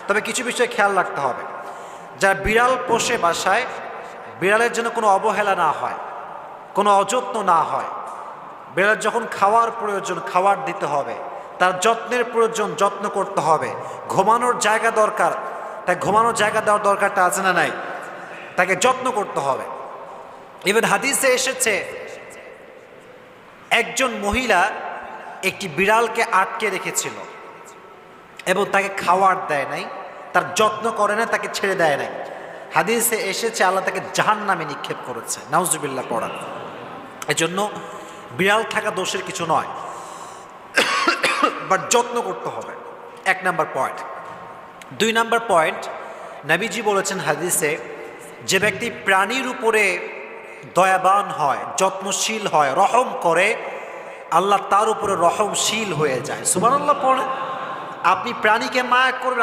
তবে কিছু বিষয় খেয়াল রাখতে হবে। যারা বিড়াল পোষে বাসায়, বিড়ালের জন্য কোনো অবহেলা না হয়, কোনো অযত্ন না হয়। বিড়ালের যখন খাওয়ার প্রয়োজন খাবার দিতে হবে, তার যত্নের প্রয়োজন যত্ন করতে হবে। ঘুমানোর জায়গা দরকার, তাই ঘুমানোর জায়গা দেওয়ার দরকারটা আছে না নাই? তাকে যত্ন করতে হবে। ইভেন হাদিসে এসেছে একজন মহিলা একটি বিড়ালকে আটকে রেখেছিল এবং তাকে খাওয়ার দেয় নাই, তার যত্ন করে না, তাকে ছেড়ে দেয় নাই। হাদিসে এসেছে আল্লাহ তাকে জাহান্নামে নিক্ষেপ করেছে, নাউজুবিল্লাহ পড়ান। এজন্য বিড়াল থাকা দোষের কিছু নয়, বাট যত্ন করতে হবে, 1 নাম্বার পয়েন্ট। 2 নাম্বার পয়েন্ট, নবীজি বলেছেন হাদিসে, যে ব্যক্তি প্রাণীর উপরে দয়াবান হয়, যত্নশীল হয়, রহম করে, আল্লাহ তার উপরে রহমশীল হয়ে যায়। সুবহানাল্লাহ পড়ে। আপনি প্রাণীকে মায়া করবেন,